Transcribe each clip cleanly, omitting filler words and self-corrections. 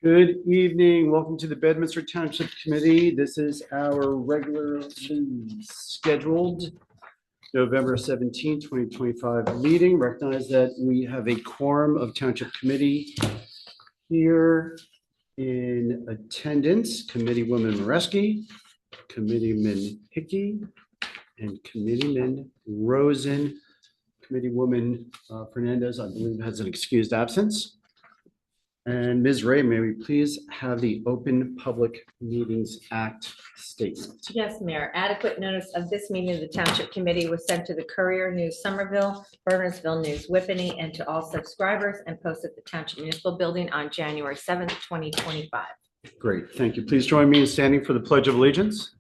Good evening. Welcome to the Bedminster Township Committee. This is our regularly scheduled November 17, 2025 meeting. Recognize that we have a quorum of Township Committee here in attendance. Committeewoman Mareski, Committeeman Hickey, and Committeeman Rosen. Committeewoman Fernandez, I believe, has an excused absence. And Ms. Ray, may we please have the Open Public Meetings Act statement? Yes, Mayor. Adequate notice of this meeting of the Township Committee was sent to the Courier News Somerville, Burnersville News Whippany, and to all subscribers and posted at the Township Municipal Building on January 7th, 2025. Great. Thank you. Please join me in standing for the Pledge of Allegiance.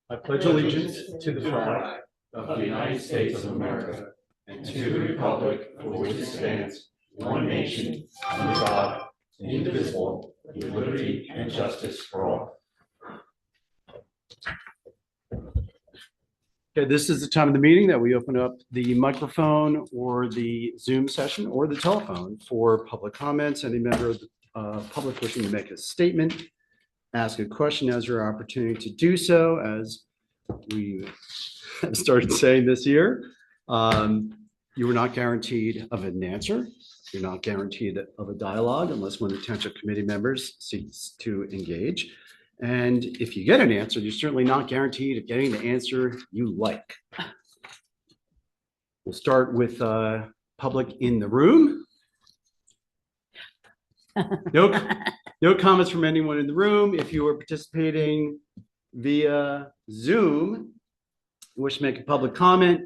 I pledge allegiance to the flag of the United States of America and to the republic for which it stands, one nation, under God, indivisible, with liberty and justice for all. Okay, this is the time of the meeting that we open up the microphone or the Zoom session or the telephone for public comments. Any member of the public wishing to make a statement, ask a question, as your opportunity to do so. As we started saying this year, you were not guaranteed of an answer. You're not guaranteed of a dialogue unless one of the Township Committee members seeks to engage. And if you get an answer, you're certainly not guaranteed of getting the answer you like. We'll start with public in the room. No comments from anyone in the room. If you are participating via Zoom, wish to make a public comment,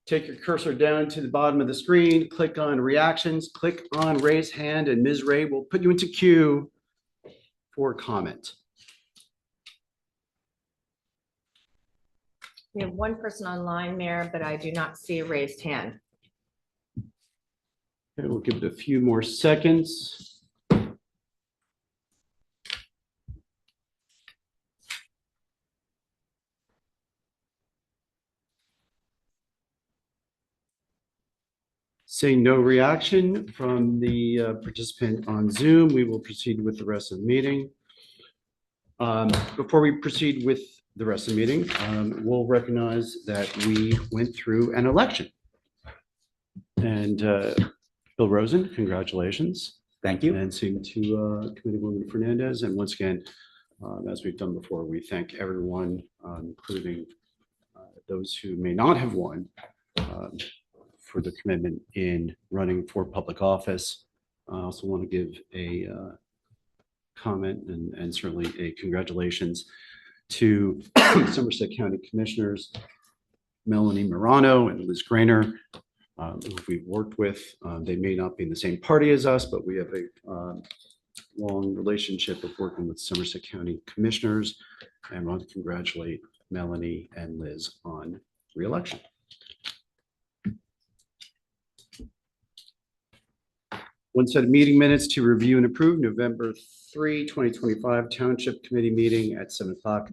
take your cursor down to the bottom of the screen, click on reactions, click on raise hand, and Ms. Ray will put you into queue for comment. We have one person online, Mayor, but I do not see a raised hand. Okay, we'll give it a few more seconds. Seeing no reaction from the participant on Zoom, we will proceed with the rest of the meeting. Before we proceed with the rest of the meeting, we'll recognize that we went through an election. And Bill Rosen, congratulations. Thank you. And same to Committeewoman Fernandez. And once again, as we've done before, we thank everyone, including those who may not have won, for the commitment in running for public office. I also want to give a comment and certainly a congratulations to Somerset County Commissioners Melanie Morano and Liz Grainer, who we've worked with. They may not be in the same party as us, but we have a long relationship of working with Somerset County Commissioners, and I want to congratulate Melanie and Liz on re-election. One set of meeting minutes to review and approve, November 3, 2025 Township Committee meeting at 7 o'clock.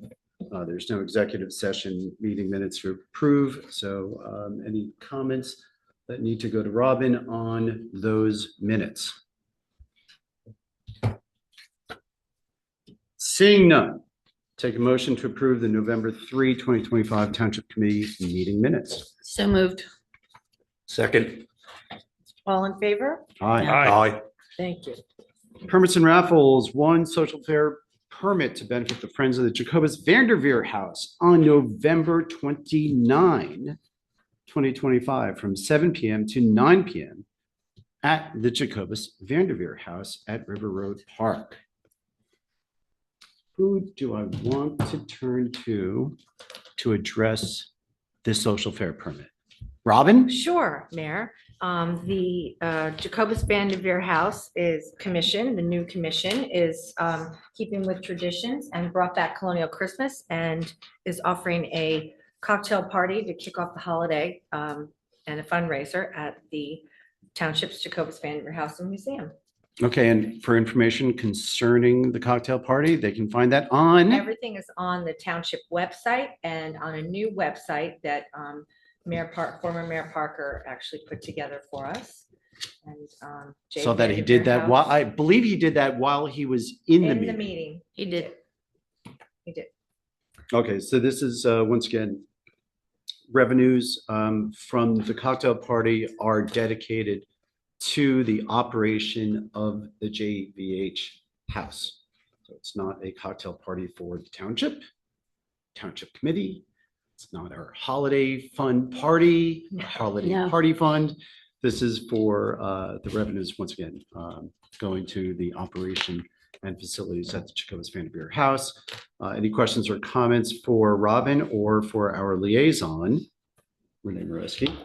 There's no executive session meeting minutes to approve. So any comments that need to go to Robin on those minutes? Seeing none, take a motion to approve the November 3, 2025 Township Committee meeting minutes. So moved. Second. All in favor? Aye. Aye. Thank you. Permits and raffles, one social fair permit to benefit the Friends of the Jacobus Vanderveer House on November 29, 2025 from 7 p.m. to 9 p.m. at the Jacobus Vanderveer House at River Road Park. Who do I want to turn to address this social fair permit? Robin? Sure, Mayor. The Jacobus Vanderveer House is commissioned. The new commission is keeping with traditions and brought back Colonial Christmas and is offering a cocktail party to kick off the holiday and a fundraiser at the Township's Jacobus Vanderveer House and Museum. Okay, and for information concerning the cocktail party, they can find that on? Everything is on the Township website and on a new website that former Mayor Parker actually put together for us. And So that he did that while, I believe he did that while he was in the in the meeting. meeting. He did. He did. Okay, so this is, once again, revenues from the cocktail party are dedicated to the operation of the JVH house. So it's not a cocktail party for the township committee. It's not our holiday fund party, holiday No. party fund. This is for the revenues, once again, going to the operation and facilities at the Jacobus Vanderveer House. Any questions or comments for Robin or for our liaison, Renee Moreski,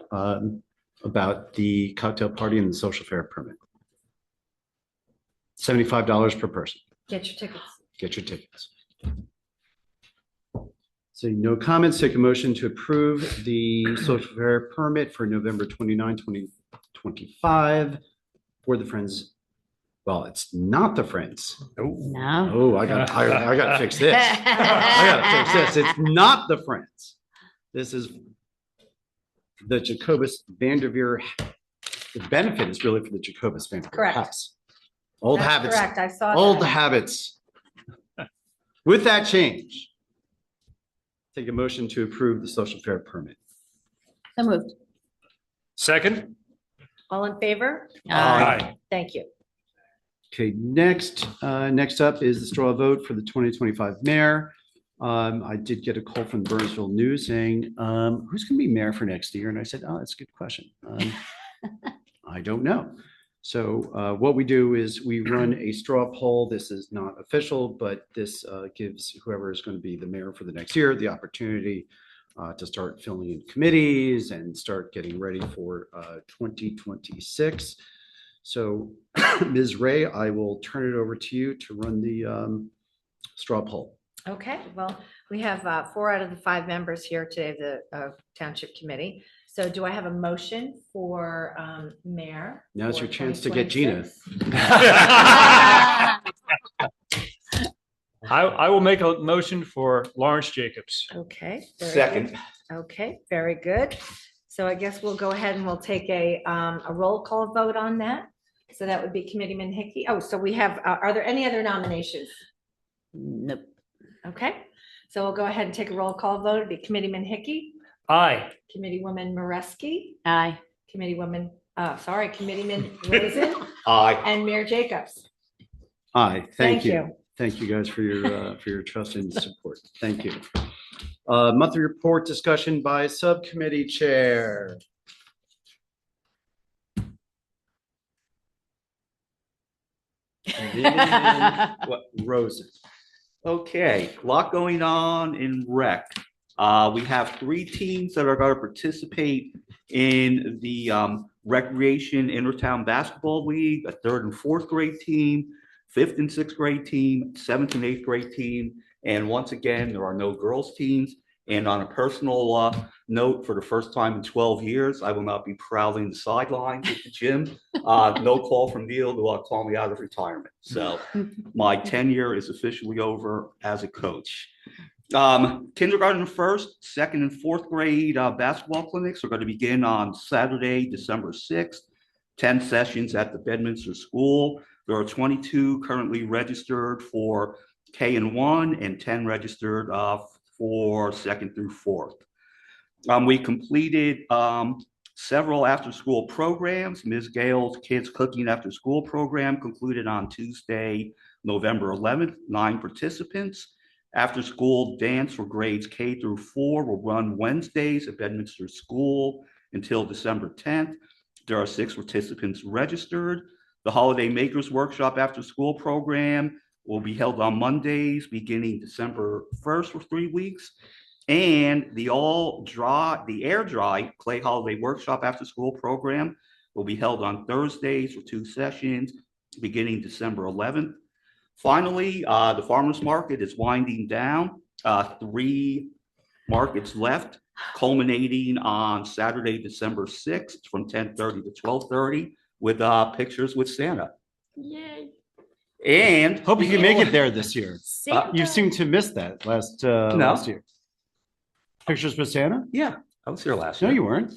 about the cocktail party and the social fare permit? $75 per person. Get your tickets. Get your tickets. So no comments, take a motion to approve the social fare permit for November 29, 2025 for the Friends. Well, it's not the Friends. No. Oh, I got to fix this. I got to fix this. It's not the Friends. This is the Jacobus Vanderveer. The benefit is really for the Jacobus Vanderveer Correct. house. Old That's habits. correct. I saw Old that. habits. With that change, take a motion to approve the social fare permit. So moved. Second? All in favor? Aye. Thank you. Okay, next up is the straw vote for the 2025 mayor. I did get a call from the Burnsville News saying, who's going to be mayor for next year? And I said, oh, that's a good question. I don't know. So what we do is we run a straw poll. This is not official, but this gives whoever is going to be the mayor for the next year the opportunity to start filling in committees and start getting ready for 2026. So Ms. Ray, I will turn it over to you to run the straw poll. Okay, well, we have 4 out of the 5 members here today of the Township Committee. So do I have a motion for mayor? Now's for your chance to get Gina. 2026? I will make a motion for Lawrence Jacobs. Okay. very Second. good. Okay, very good. So I guess we'll go ahead and we'll take a roll call vote on that. So that would be Committeeman Hickey. Oh, so we have, are there any other nominations? Nope. Okay, so we'll go ahead and take a roll call vote. It'd be Committeeman Hickey, Aye. Committeewoman Moreski, Aye. Committeeman Rosen, Aye. and Mayor Jacobs. Aye, thank Thank you. you. Thank you guys for your trust and support. Thank you. Monthly report discussion by subcommittee chair. Rosen. Okay, a lot going on in rec. We have 3 teams that are going to participate in the Recreation Intertown Basketball League, a 3rd and 4th grade team, 5th and 6th grade team, 7th and 8th grade team. And once again, there are no girls teams. And on a personal note, for the first time in 12 years, I will not be prowling the sidelines at the gym. No call from Neil to call me out of retirement. So my tenure is officially over as a coach. Kindergarten first, 2nd and 4th grade basketball clinics are going to begin on Saturday, December 6th. 10 sessions at the Bedminster School. There are 22 currently registered for K and 1 and 10 registered for 2nd through 4th. We completed several after-school programs. Ms. Gale's Kids Cooking After School program concluded on Tuesday, November 11th, 9 participants. After-school dance for grades K through 4 will run Wednesdays at Bedminster School until December 10th. There are 6 participants registered. The Holiday Makers Workshop after-school program will be held on Mondays beginning December 1st for 3 weeks. And the air dry clay holiday workshop after school program will be held on Thursdays for 2 sessions beginning December 11th. Finally, the farmers market is winding down. 3 markets left, culminating on Saturday, December 6th from 10:30 to 12:30 with pictures with Santa. Yay. And Hope you can make it there this year. Santa. You seem to miss that last year. Pictures with Santa? yeah, I was here last No, year. you weren't.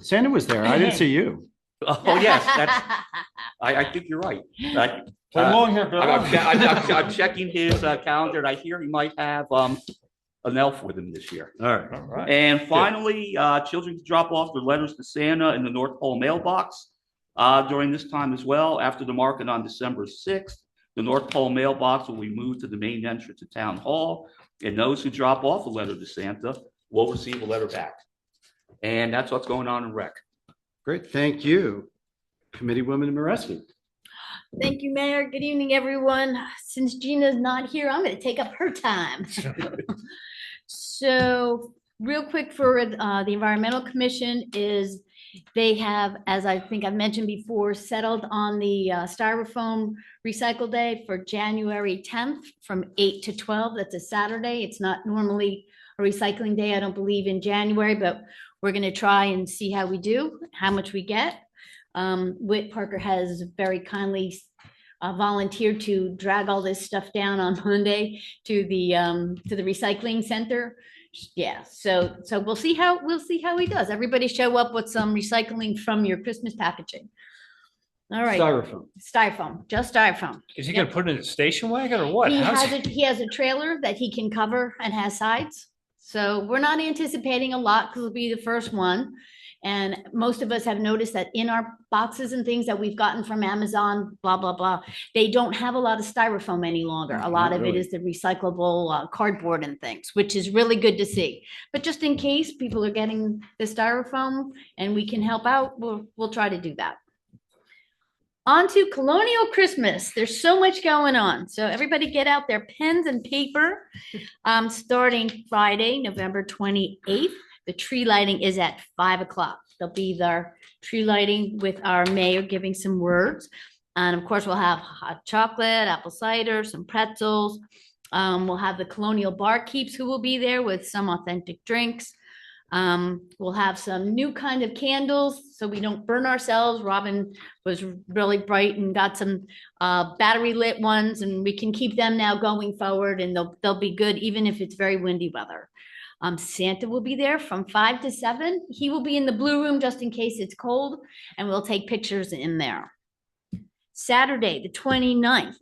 Santa was there. I didn't see you. Oh, yes, I think you're right. Play along here, Bill. I'm checking his calendar, and I hear he might have an elf with him this year. All right. All right. And finally, children can drop off their letters to Santa in the North Pole mailbox during this time as well. After the market on December 6th, the North Pole mailbox will be moved to the main entrance of Town Hall, and those who drop off a letter to Santa will receive a letter back. And that's what's going on in rec. Great. Thank you. Committee Woman Mareski. Thank you, Mayor. Good evening, everyone. Since Gina's not here, I'm going to take up her time. So real quick for the Environmental Commission is they have, as I think I've mentioned before, settled on the styrofoam recycle day for January 10th from 8 to 12. That's a Saturday. It's not normally a recycling day, I don't believe, in January, but we're going to try and see how we do, how much we get. Whit Parker has very kindly volunteered to drag all this stuff down on Monday to the recycling center. Yeah, so we'll see how he does. Everybody show up with some recycling from your Christmas packaging. All right. Styrofoam, just styrofoam. Is he going to put it in a station wagon or what? He has a trailer that he can cover and has sides. So we're not anticipating a lot because it'll be the first one. And most of us have noticed that in our boxes and things that we've gotten from Amazon, blah, blah, blah, they don't have a lot of styrofoam any longer. A lot of it is the recyclable cardboard and things, which is really good to see. But just in case people are getting the styrofoam and we can help out, we'll try to do that. On to Colonial Christmas. There's so much going on. So everybody get out their pens and paper. Starting Friday, November 28th. The tree lighting is at 5 o'clock. There'll be their tree lighting with our mayor giving some words. And of course, we'll have hot chocolate, apple cider, some pretzels. We'll have the Colonial Barkeeps who will be there with some authentic drinks. We'll have some new kind of candles so we don't burn ourselves. Robin was really bright and got some battery lit ones, and we can keep them now going forward, and they'll be good even if it's very windy weather. Santa will be there from 5 to 7. He will be in the blue room just in case it's cold, and we'll take pictures in there. Saturday, the 29th,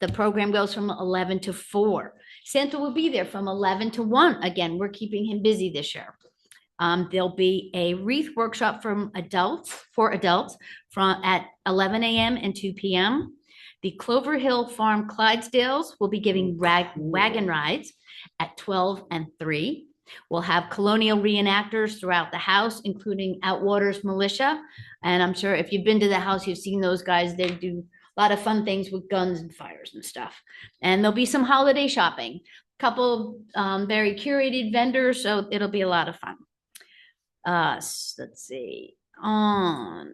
the program goes from 11 to 4. Santa will be there from 11 to 1. Again, we're keeping him busy this year. There'll be a wreath workshop for adults at 11 a.m. and 2 p.m. The Clover Hill Farm Clydesdales will be giving wagon rides at 12 and 3. We'll have colonial reenactors throughout the house, including Outwaters Militia. And I'm sure if you've been to the house, you've seen those guys. They do a lot of fun things with guns and fires and stuff. And there'll be some holiday shopping, a couple very curated vendors, so it'll be a lot of fun. Let's see, on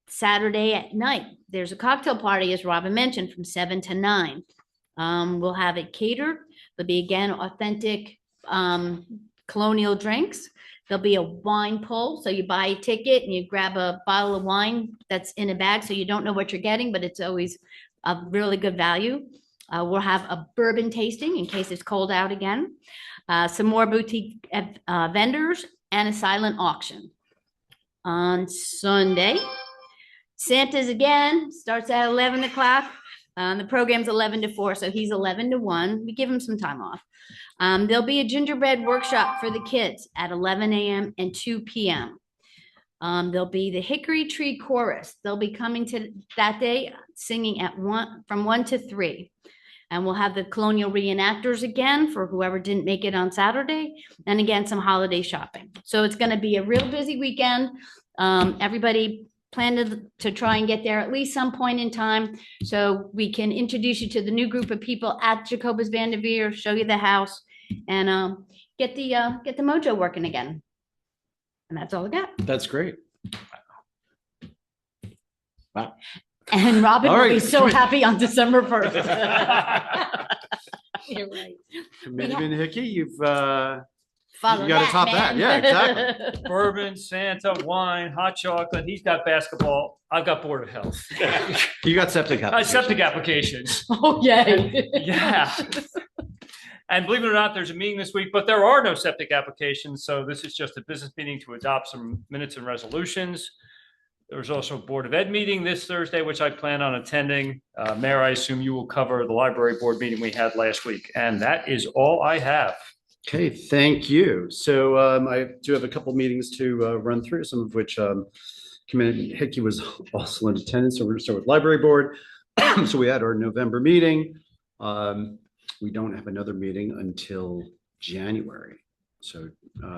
Saturday at night, there's a cocktail party, as Robin mentioned, from 7 to 9. We'll have it catered. There'll be, again, authentic colonial drinks. There'll be a wine pull. So you buy a ticket and you grab a bottle of wine that's in a bag, so you don't know what you're getting, but it's always a really good value. We'll have a bourbon tasting in case it's cold out again. Some more boutique vendors and a silent auction. On Sunday, Santa's again starts at 11 o'clock. The program's 11 to 4, so he's 11 to 1. We give him some time off. There'll be a gingerbread workshop for the kids at 11 a.m. and 2 p.m. There'll be the Hickory Tree Chorus. They'll be coming to that day singing from 1 to 3. And we'll have the colonial reenactors again for whoever didn't make it on Saturday. And again, some holiday shopping. So it's going to be a real busy weekend. Everybody planned to try and get there at least some point in time so we can introduce you to the new group of people at Jacobus Van de Veer, show you the house, and get the mojo working again. And that's all I got. That's great. Wow. And Robin All will right. be so happy on December 1st. You're right. Committeeman Hickey, you've got Follow to top that. man. Yeah, exactly. Bourbon, Santa, wine, hot chocolate. He's got basketball. I've got Board of Health. You got septic applications. Septic applications. Oh, yay. Yeah. And believe it or not, there's a meeting this week, but there are no septic applications. So this is just a business meeting to adopt some minutes and resolutions. There's also a Board of Ed meeting this Thursday, which I plan on attending. Mayor, I assume you will cover the library board meeting we had last week. And that is all I have. Okay, thank you. So I do have a couple meetings to run through, some of which Commissioner Hickey was also in attendance. So we're going to start with library board. So we had our November meeting. We don't have another meeting until January. So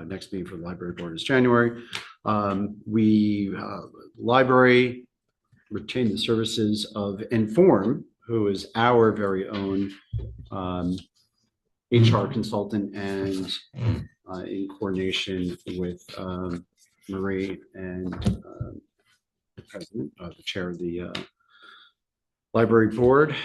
next meeting for the library board is January. Library retained the services of Inform, who is our very own HR consultant, and in coordination with Marie and the president, the chair of the library board.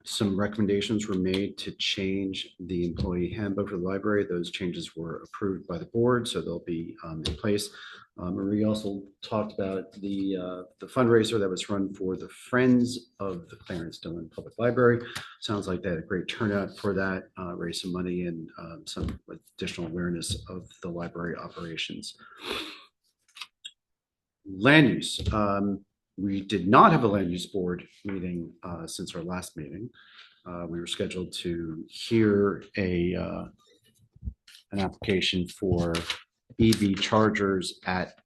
Some recommendations were made to change the employee handbook for the library. Those changes were approved by the board, so they'll be in place. Marie also talked about the fundraiser that was run for the Friends of the Clarence Dillon Public Library. Sounds like they had a great turnout for that, raised some money and some additional awareness of the library operations. Land use. We did not have a land use board meeting since our last meeting. We were scheduled to hear an application for EV chargers at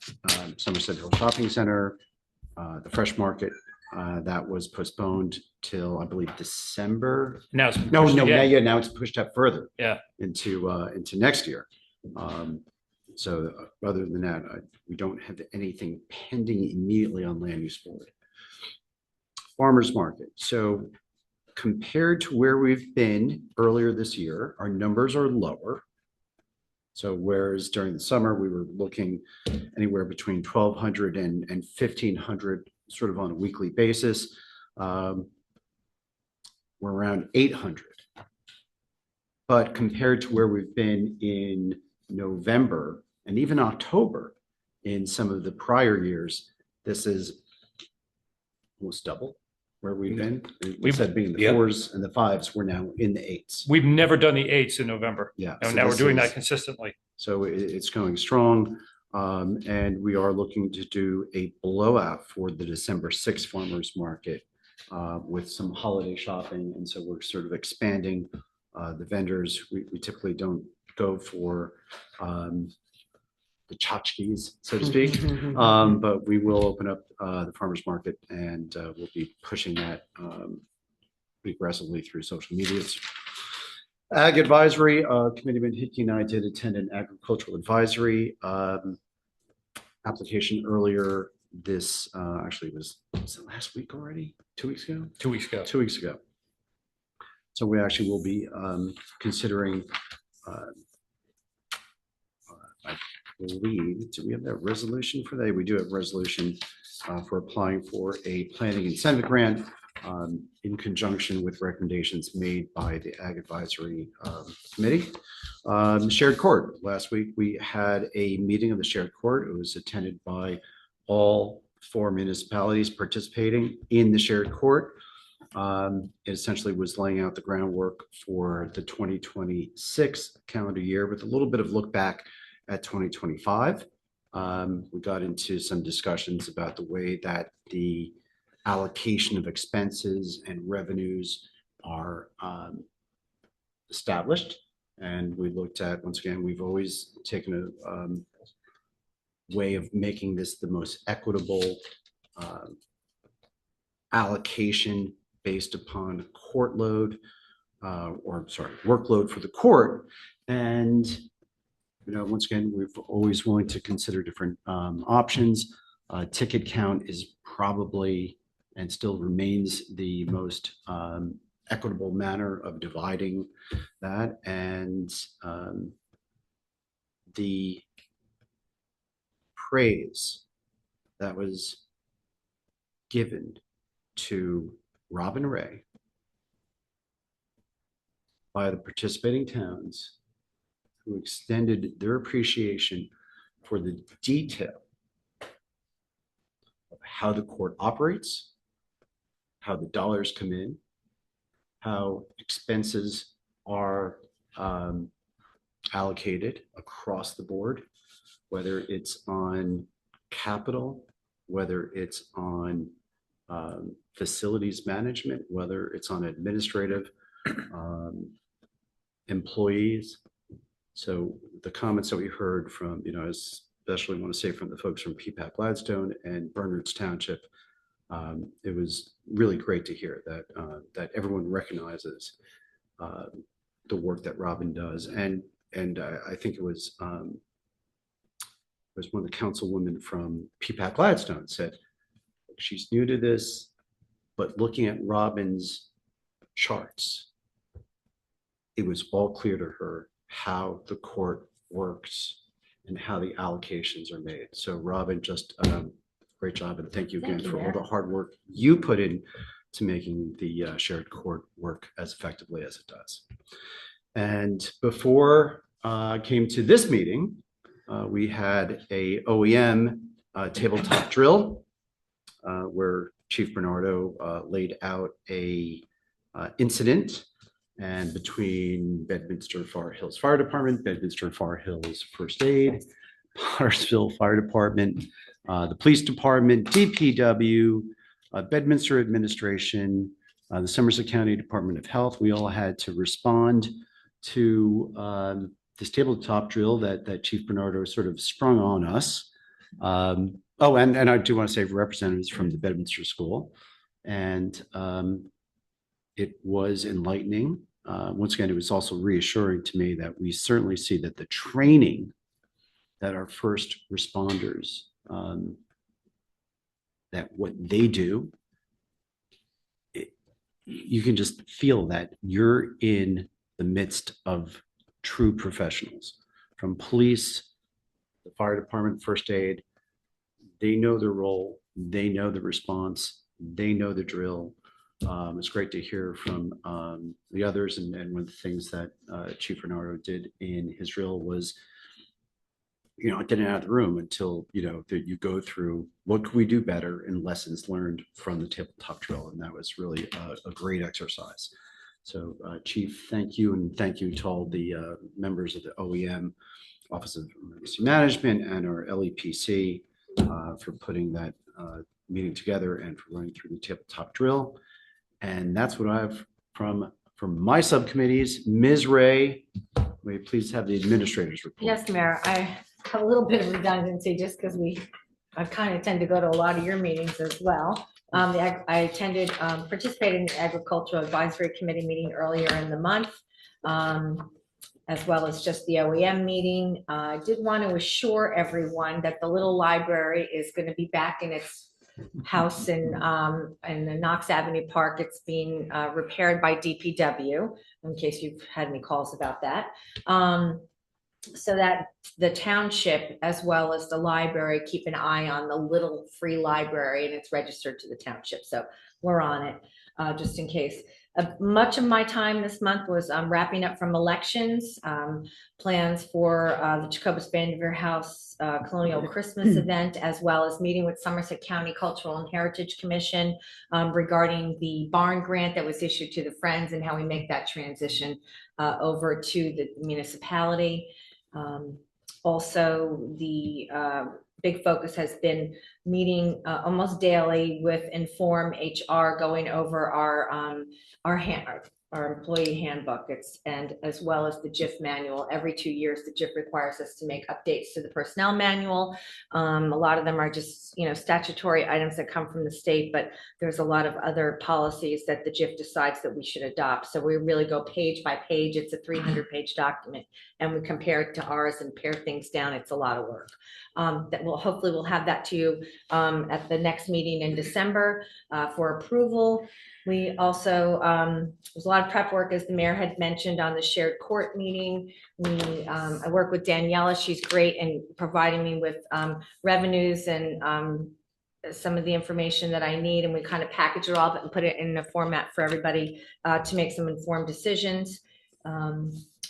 Somerset Hill Shopping Center, the Fresh Market. That was postponed till, I believe, December. Now it's No, pushed again. yeah, now it's pushed up further. Yeah. Into next year. So other than that, we don't have anything pending immediately on land use board. Farmers market. So compared to where we've been earlier this year, our numbers are lower. So whereas during the summer, we were looking anywhere between 1,200 and 1,500 sort of on a weekly basis. We're around 800. But compared to where we've been in November and even October in some of the prior years, this is almost double where we've been. Instead of being the 4s and the 5s, we're now in the 8s. We've never done the 8s in November. Yeah. And so now we're this doing is- that consistently. So it's going strong. And we are looking to do a blowout for the December 6th farmers market with some holiday shopping. And so we're sort of expanding the vendors. We typically don't go for the tchotchkes, so to speak. But we will open up the farmers market, and we'll be pushing that pretty aggressively through social medias. Ag advisory committee, Hickey and I did attend an agricultural advisory application earlier. This actually was it last week already? 2 weeks ago? 2 weeks ago. 2 weeks ago. So we actually will be considering, I believe, do we have that resolution for that? We do have a resolution for applying for a planning incentive grant in conjunction with recommendations made by the Ag Advisory Committee. Shared court. Last week, we had a meeting of the shared court. It was attended by all 4 municipalities participating in the shared court. It essentially was laying out the groundwork for the 2026 calendar year with a little bit of look back at 2025. We got into some discussions about the way that the allocation of expenses and revenues are established. And we looked at, once again, we've always taken a way of making this the most equitable allocation based upon workload for the court. And, once again, we're always willing to consider different options. Ticket count is probably and still remains the most equitable manner of dividing that. And the praise that was given to Robin Ray by the participating towns who extended their appreciation for the detail of how the court operates, how the dollars come in, how expenses are allocated across the board. whether it's on capital, whether it's on facilities management, whether it's on administrative employees. So the comments that we heard from, I especially want to say from the folks from PPAC Gladstone and Bernard's Township, it was really great to hear that everyone recognizes the work that Robin does. And I think it was one of the councilwomen from PPAC Gladstone said, she's new to this, but looking at Robin's charts, it was all clear to her how the court works and how the allocations are made. So Robin, just great job, and thank you again for all the hard work you put in to making the shared court work as effectively as it does. And before I came to this meeting, we had a OEM tabletop drill where Chief Bernardo laid out a incident, and between Bedminster Far Hills Fire Department, Bedminster Far Hills First Aid, Pottersville Fire Department, the Police Department, DPW, Bedminster Administration, the Somerset County Department of Health, we all had to respond to this tabletop drill that Chief Bernardo sort of sprung on us. Oh, and I do want to say representatives from the Bedminster School. And it was enlightening. Once again, it was also reassuring to me that we certainly see that the training that our first responders, that what they do, you can just feel that you're in the midst of true professionals, from police, the fire department, first aid. They know their role, they know the response, they know the drill. It's great to hear from the others. And one of the things that Chief Bernardo did in his drill was, getting out of the room until, that you go through what can we do better and lessons learned from the tabletop drill. And that was really a great exercise. So Chief, thank you. And thank you to all the members of the OEM, Office of Emergency Management, and our LEPC for putting that meeting together and for running through the tabletop drill. And that's what I've from my subcommittees. Ms. Ray, may you please have the administrators report? Yes, Mayor, I have a little bit of redundancy just because I kind of tend to go to a lot of your meetings as well. I attended, participated in the Agricultural Advisory Committee meeting earlier in the month, as well as just the OEM meeting. I did want to assure everyone that the little library is going to be back in its house in the Knox Avenue Park. It's being repaired by DPW, in case you've had any calls about that. So that the township, as well as the library, keep an eye on the little free library, and it's registered to the township. So we're on it, just in case. Much of my time this month was wrapping up from elections, plans for the Jacobus Vanderveer House Colonial Christmas event, as well as meeting with Somerset County Cultural and Heritage Commission regarding the barn grant that was issued to the Friends and how we make that transition over to the municipality. Also, the big focus has been meeting almost daily with Inform HR, going over our employee handbook. And as well as the JIF manual. Every 2 years, the JIF requires us to make updates to the personnel manual. A lot of them are just, statutory items that come from the state, but there's a lot of other policies that the JIF decides that we should adopt. So we really go page by page. It's a 300-page document, and we compare it to ours and pare things down. It's a lot of work. That hopefully we'll have that to you at the next meeting in December for approval. We also, there's a lot of prep work, as the mayor had mentioned, on the shared court meeting. I work with Daniela. She's great in providing me with revenues and some of the information that I need, and we kind of package it all up and put it in a format for everybody to make some informed decisions.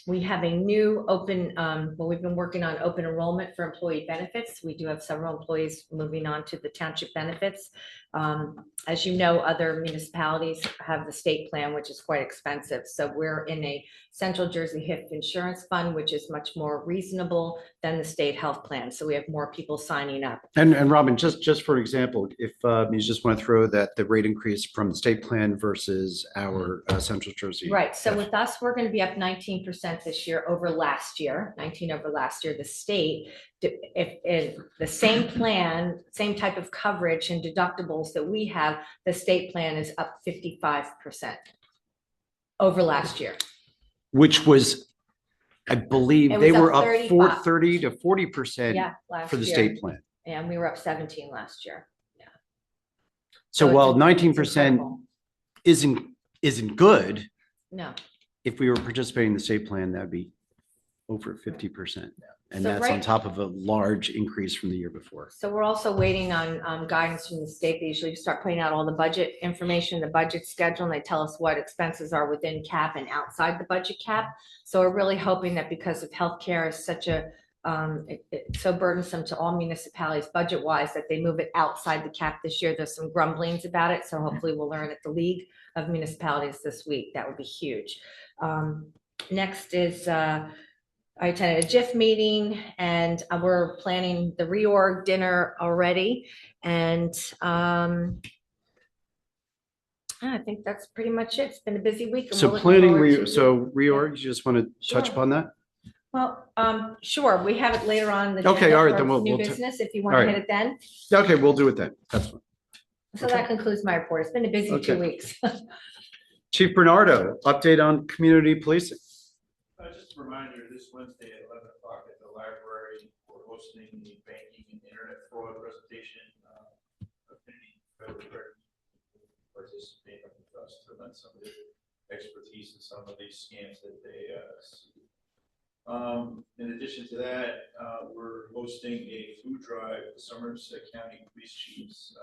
We have a new open, well, we've been working on open enrollment for employee benefits. We do have several employees moving on to the township benefits. As you know, other municipalities have the state plan, which is quite expensive. So we're in a Central Jersey HIF insurance fund, which is much more reasonable than the state health plan. So we have more people signing up. And Robin, just for example, if you just want to throw that the rate increase from the state plan versus our Central Jersey. Right. So with us, we're going to be up 19% this year over last year, 19 over last year. The state, if the same plan, same type of coverage and deductibles that we have, the state plan is up 55% over last year. Which was, I believe, It they was were up up 35. 30 to 40% Yeah, last for the year. state plan. And we were up 17 last year. So it's while it's 19% incredible. isn't good, No. if we were participating in the state plan, that'd be over 50%. And So that's on right- top of a large increase from the year before. So we're also waiting on guidance from the state. They usually start putting out all the budget information, the budget schedule, and they tell us what expenses are within cap and outside the budget cap. So we're really hoping that because of healthcare is such a, it's so burdensome to all municipalities budget-wise that they move it outside the cap this year. There's some grumblings about it. So hopefully we'll learn at the League of Municipalities this week. That would be huge. Next is, I attended a JIF meeting and we're planning the reorg dinner already. And I think that's pretty much it. It's been a busy week. and So we're looking planning, forward to- so reorg, you just want to touch Sure. upon that? Well, sure. We have it later on. The Okay, agenda all right, for then we'll- New we'll business, if you want all to right. hit it then. Okay, we'll do it then. That's fine. So that concludes my report. It's been a busy 2 Okay. weeks. Chief Bernardo, update on community policing. Just a reminder, this Wednesday at 11 o'clock at the library, we're hosting the banking and internet fraud presentation. Affinity Federal Credit participate with us to lend some of their expertise in some of these scams that they see. In addition to that, we're hosting a food drive for Somerset County Police Chiefs.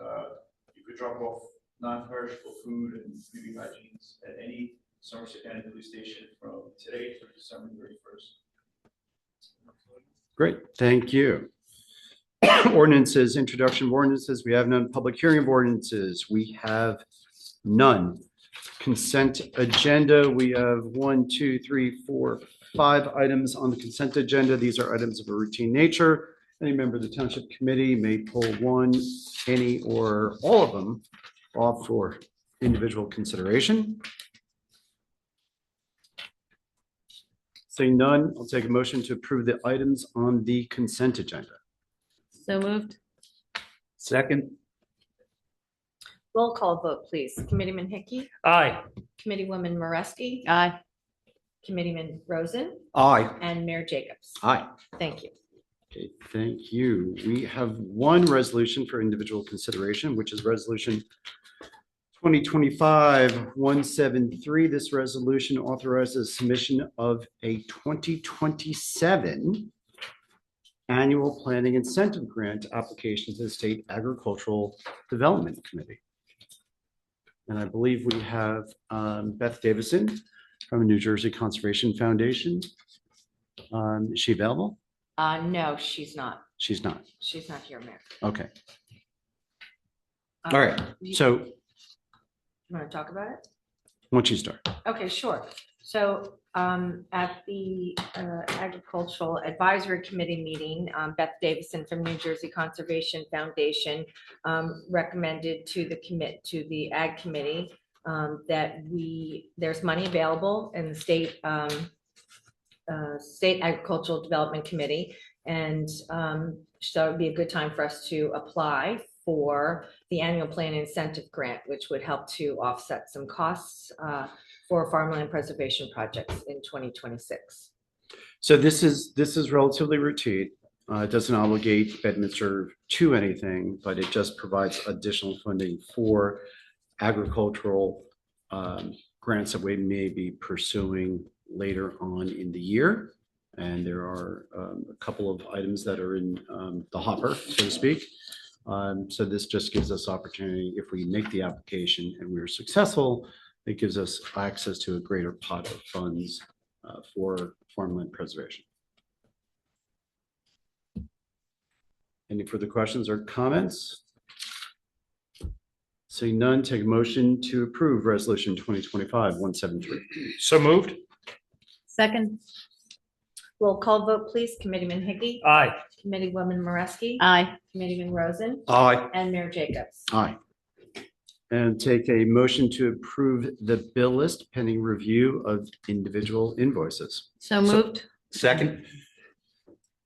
You could drop off non-perishable food and beauty hygienes at any Somerset County Police Station from today through December 31st. Great, thank you. Ordinances, introduction of ordinances. We have none. Public hearing of ordinances. We have none. Consent agenda. We have 1, 2, 3, 4, 5 items on the consent agenda. These are items of a routine nature. Any member of the Township Committee may pull one, any, or all of them off for individual consideration. Seeing none, I'll take a motion to approve the items on the consent agenda. So moved. Second, Roll call vote, please. Committeeman Hickey, Aye. Committeewoman Moreski, Aye. Committeeman Rosen, aye. and Mayor Jacobs. Aye. Thank you. Okay, thank you. We have one resolution for individual consideration, which is resolution 2025-173. This resolution authorizes submission of a 2027 annual planning incentive grant application to the State Agricultural Development Committee. And I believe we have Beth Davison from New Jersey Conservation Foundation. Is she available? No, she's not. She's not. She's not here, Mayor. Okay. All right. You So want to talk about it? once you start. Okay, sure. So at the Agricultural Advisory Committee meeting, Beth Davison from New Jersey Conservation Foundation recommended to the Ag Committee that there's money available in the State Agricultural Development Committee, and so it would be a good time for us to apply for the annual plan incentive grant, which would help to offset some costs for farmland preservation projects in 2026. So this is relatively routine. It doesn't obligate Bedminster to anything, but it just provides additional funding for agricultural grants that we may be pursuing later on in the year. And there are a couple of items that are in the hopper, so to speak. So this just gives us opportunity, if we make the application and we're successful, it gives us access to a greater pot of funds for farmland preservation. Any further questions or comments? Seeing none, take a motion to approve resolution 2025-173. So moved. Second. Roll call vote, please. Committeeman Hickey. Aye. Committeewoman Moreski. Aye. Committeeman Rosen. Aye. And Mayor Jacobs. Aye. And take a motion to approve the bill list pending review of individual invoices. So moved. Second.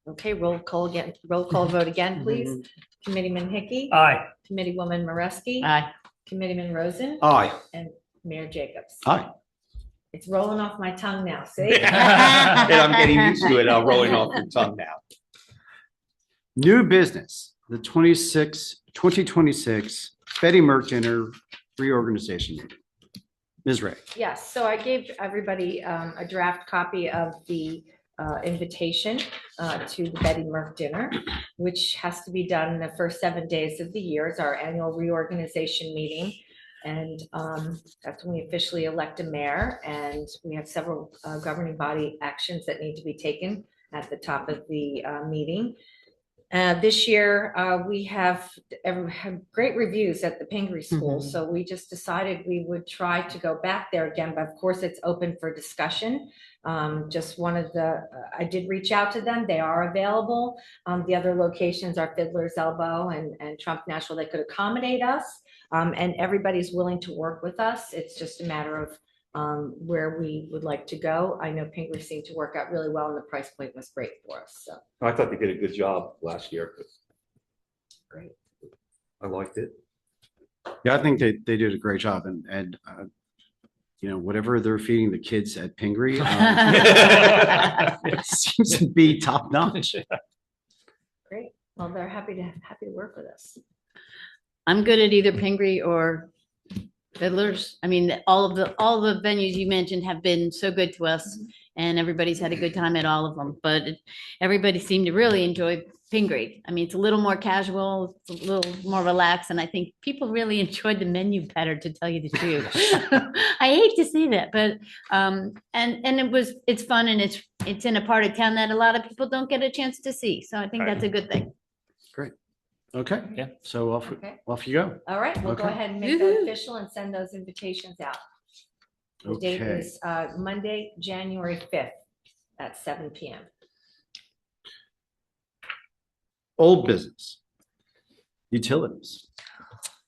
Okay, roll call vote again, please. Committeeman Hickey. Aye. Committeewoman Moreski. Aye. Committeeman Rosen. Aye. And Mayor Jacobs. Aye. It's rolling off my tongue now, see? And I'm getting used to it, rolling off the tongue now. New business, the 2026 Betty Merck Dinner Reorganization Meeting. Ms. Ray. Yes, so I gave everybody a draft copy of the invitation to the Betty Merck Dinner, which has to be done the first 7 days of the year. It's our annual reorganization meeting. And that's when we officially elect a mayor, and we have several governing body actions that need to be taken at the top of the meeting. This year, we have great reviews at the Pingree School, so we just decided we would try to go back there again, but of course it's open for discussion. Just one of the, I did reach out to them, they are available. The other locations are Fiddler's Elbow and Trump National, they could accommodate us, and everybody's willing to work with us. It's just a matter of where we would like to go. I know Pingree seemed to work out really well and the price point was great for us, so. I thought they did a good job last year. Great. I liked it. Yeah, I think they did a great job, and you know, whatever they're feeding the kids at Pingree it seems to be top notch. Great. Well, they're happy to work with us. I'm good at either Pingree or Fiddlers. I mean, all the venues you mentioned have been so good to us, and everybody's had a good time at all of them. But everybody seemed to really enjoy Pingree. I mean, it's a little more casual, it's a little more relaxed, and I think people really enjoyed the menu better, to tell you the truth. I hate to say that, but and it's fun, and it's in a part of town that a lot of people don't get a chance to see. So I think that's a good thing. Great. Okay. Yeah. So Okay. off you go. All right, we'll go Okay. ahead and make that Woo-hoo. official and send those invitations out. The date Okay. is Monday, January 5th at 7 PM. Old business. Utilities.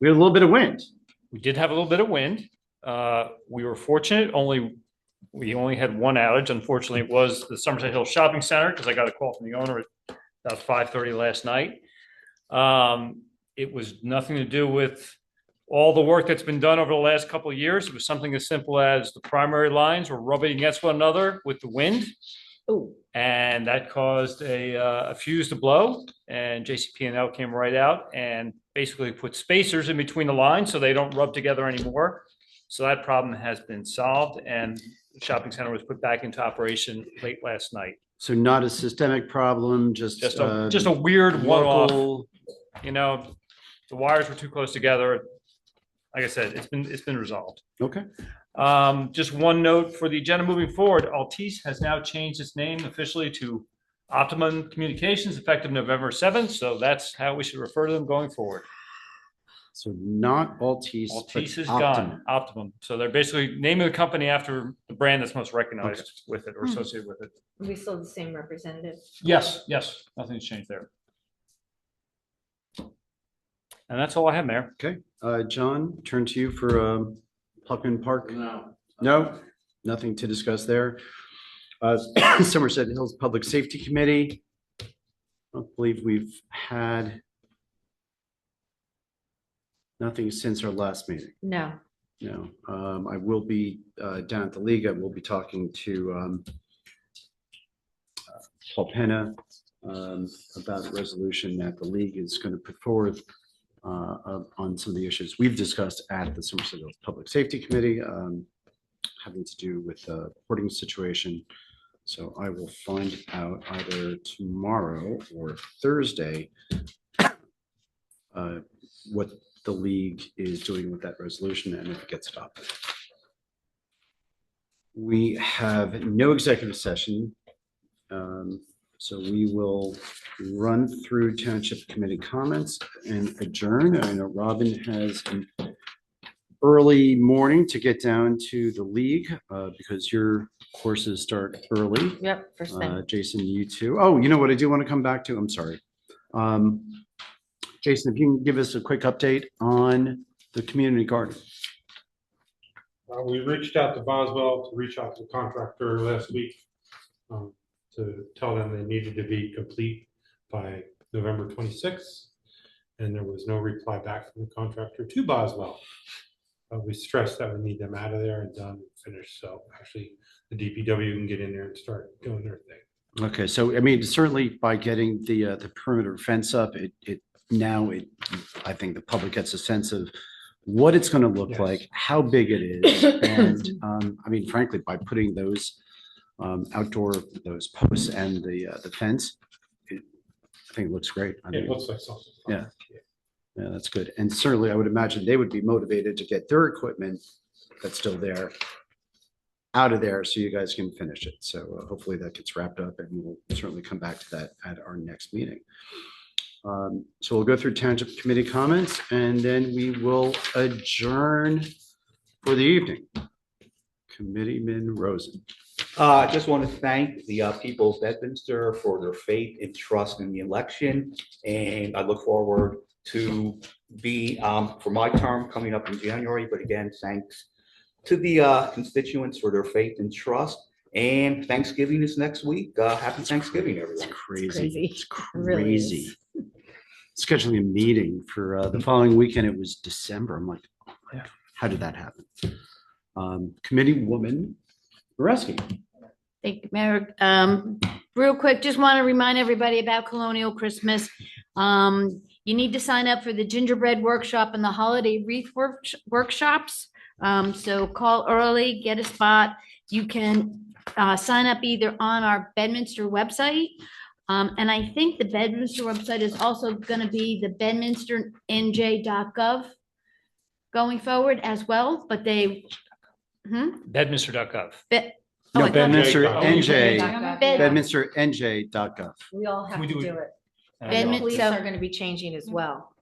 We had a little bit of wind. We did have a little bit of wind. We were fortunate, we only had one outage. Unfortunately, it was the Somerset Hill Shopping Center, because I got a call from the owner at about 5:30 last night. It was nothing to do with all the work that's been done over the last couple of years. It was something as simple as the primary lines were rubbing against one another with the wind. Ooh. And that caused a fuse to blow, and JCP&L came right out and basically put spacers in between the lines so they don't rub together anymore. So that problem has been solved, and the shopping center was put back into operation late last night. So not a systemic problem, just Just a weird one-off, local. you know, the wires were too close together. Like I said, it's been resolved. Okay. Just one note for the agenda moving forward, Altice has now changed its name officially to Optimum Communications effective November 7th. So that's how we should refer to them going forward. So not Altice. but Altice is Optimum. gone, Optimum. So they're basically naming the company after the brand that's most recognized Okay. with it or associated with it. We still have the same representative. Yes, nothing's changed there. And that's all I have, Mayor. Okay. John, turn to you for Pluckman Park. No, nothing to discuss there. Somerset Hills Public Safety Committee. I don't believe we've had nothing since our last meeting. No. No, I will be down at the league. I will be talking to Paul Penna about a resolution that the league is going to put forward on some of the issues we've discussed at the Somerset Hills Public Safety Committee, having to do with the reporting situation. So I will find out either tomorrow or Thursday what the league is doing with that resolution and if it gets adopted. We have no executive session. So we will run through Township Committee comments and adjourn. I know Robin has an early morning to get down to the league because your courses start early. Yep, first thing. Jason, you too. Oh, you know what I do want to come back to? I'm sorry. Jason, if you can give us a quick update on the community garden. We reached out to Boswell to reach out to the contractor last week to tell them they needed to be complete by November 26th. And there was no reply back from the contractor to Boswell. We stressed that we need them out of there and done and finished. So actually the DPW can get in there and start doing their thing. Okay, so I mean, certainly by getting the perimeter fence up, I think the public gets a sense of what it's going to look Yes. like, how big it is, and I mean, frankly, by putting those those posts and the fence, I think it looks great. I mean, It looks like something. Yeah. Yeah, that's good. And certainly, I would imagine they would be motivated to get their equipment that's still there out of there so you guys can finish it. So hopefully that gets wrapped up, and we'll certainly come back to that at our next meeting. So we'll go through Township Committee comments, and then we will adjourn for the evening. Committeeman Rosen. I just want to thank the people of Bedminster for their faith and trust in the election. And I look forward to be for my term coming up in January. But again, thanks to the constituents for their faith and trust. And Thanksgiving is next week. Happy Thanksgiving, everyone. It's crazy. Crazy. It's Really is. crazy. Scheduling a meeting for the following weekend, it was December. I'm like, how did that happen? Committee woman Boraski. Thank you, Mayor. Real quick, just want to remind everybody about Colonial Christmas. You need to sign up for the gingerbread workshop and the holiday wreath workshops. So call early, get a spot. You can sign up either on our Bedminster website. And I think the Bedminster website is also going to be the bedminsternj.gov going forward as well, but they. Bedminster.gov. Oh, No, I thought- Bedminster Oh, NJ, Bed- bedminsternj.gov. We all have We to do do it. it. Bedmin- The police so- are going to be changing as well.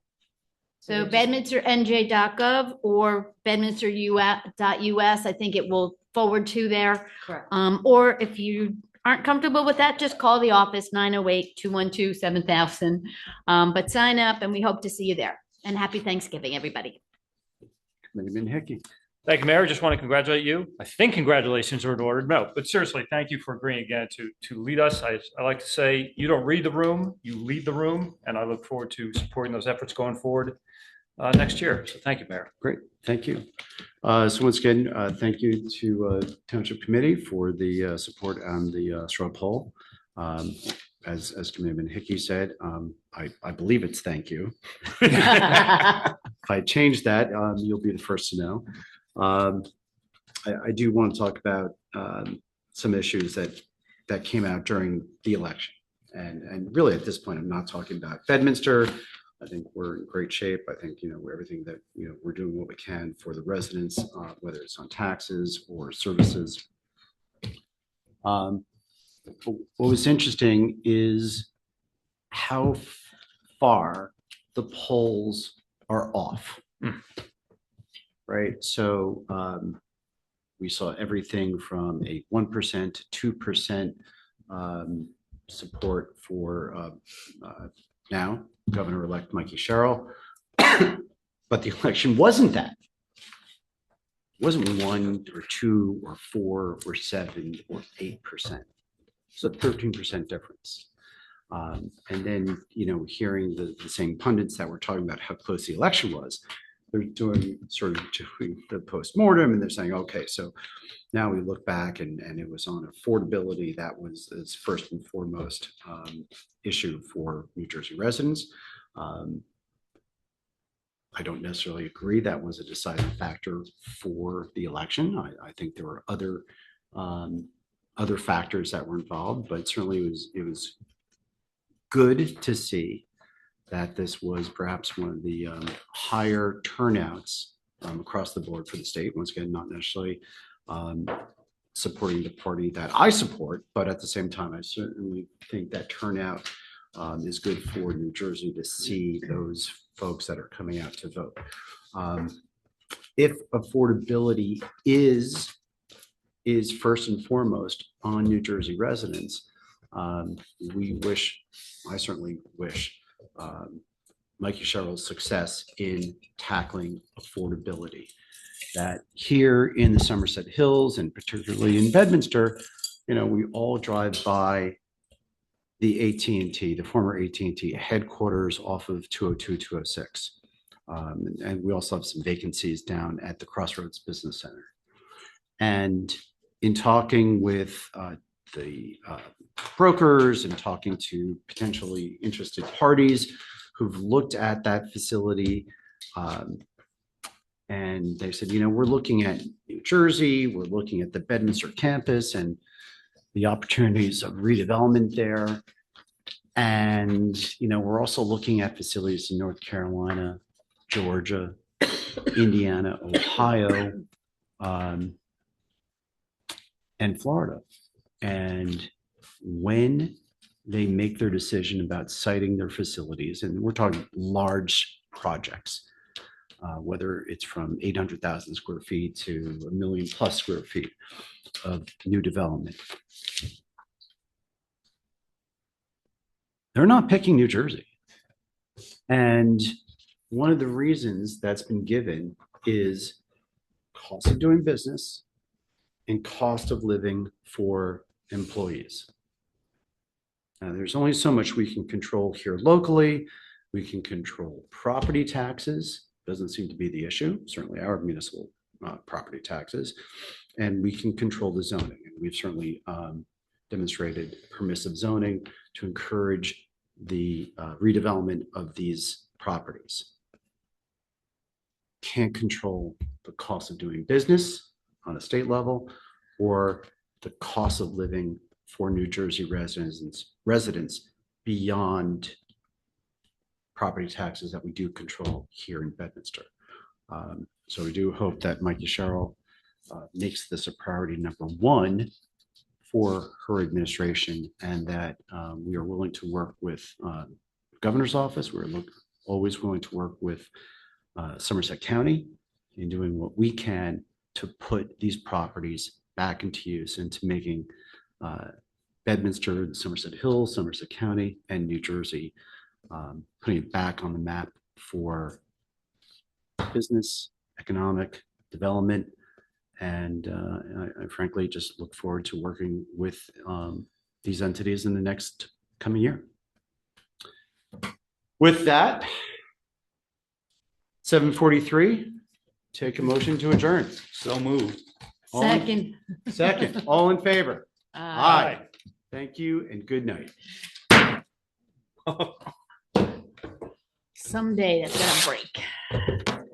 So we just- bedminsternj.gov or bedminster.us, I think it will forward to there. Correct. Or if you aren't comfortable with that, just call the office 908-212-7000. But sign up and we hope to see you there. And happy Thanksgiving, everybody. Committeeman Hickey. Thank you, Mayor. Just want to congratulate you. I think congratulations are in order. No, but seriously, thank you for agreeing again to lead us. I like to say, you don't read the room, you lead the room, and I look forward to supporting those efforts going forward next year. So thank you, Mayor. Great, thank you. So once again, thank you to Township Committee for the support on the straw poll. As Committeeman Hickey said, I believe it's thank you. If I change that, you'll be the first to know. I do want to talk about some issues that came out during the election. And really at this point, I'm not talking about Bedminster. I think we're in great shape. I think, everything that, we're doing what we can for the residents, whether it's on taxes or services. What was interesting is how far the polls are off. Right. So we saw everything from a 1% to 2% support for now Governor-elect Mikey Sherrill. But the election wasn't that. It wasn't 1 or 2 or 4 or 7 or 8%. It's a 13% difference. And then, hearing the same pundits that were talking about how close the election was, they're doing the postmortem and they're saying, okay, so now we look back and it was on affordability. That was its first and foremost issue for New Jersey residents. I don't necessarily agree that was a deciding factor for the election. I think there were other factors that were involved, but certainly it was good to see that this was perhaps one of the higher turnouts across the board for the state. Once again, not necessarily supporting the party that I support, but at the same time, I certainly think that turnout is good for New Jersey to see those folks that are coming out to vote. If affordability is first and foremost on New Jersey residents, I certainly wish Mikey Sherrill's success in tackling affordability. That here in the Somerset Hills and particularly in Bedminster, we all drive by the AT&T, the former AT&T headquarters off of 202, 206. And we also have some vacancies down at the Crossroads Business Center. And in talking with the brokers and talking to potentially interested parties who've looked at that facility, and they said, we're looking at New Jersey, we're looking at the Bedminster campus and the opportunities of redevelopment there. And, we're also looking at facilities in North Carolina, Georgia, Indiana, Ohio, and Florida. And when they make their decision about siting their facilities, and we're talking large projects, whether it's from 800,000 square feet to 1 million plus square feet of new development, they're not picking New Jersey. And one of the reasons that's been given is cost of doing business and cost of living for employees. Now, there's only so much we can control here locally. We can control property taxes. Doesn't seem to be the issue, certainly our municipal property taxes. And we can control the zoning. And we've certainly demonstrated permissive zoning to encourage the redevelopment of these properties. Can't control the cost of doing business on a state level or the cost of living for New Jersey residents beyond property taxes that we do control here in Bedminster. So we do hope that Mikey Sherrill makes this a priority number one for her administration, and that we are willing to work with the governor's office. We're always willing to work with Somerset County in doing what we can to put these properties back into use, into making Bedminster, the Somerset Hills, Somerset County, and New Jersey, putting it back on the map for business, economic development. And I frankly just look forward to working with these entities in the next coming year. With that, 7:43, take a motion to adjourn. So moved. Second. All in favor? Uh, Thank you and good night. Someday that's gonna break.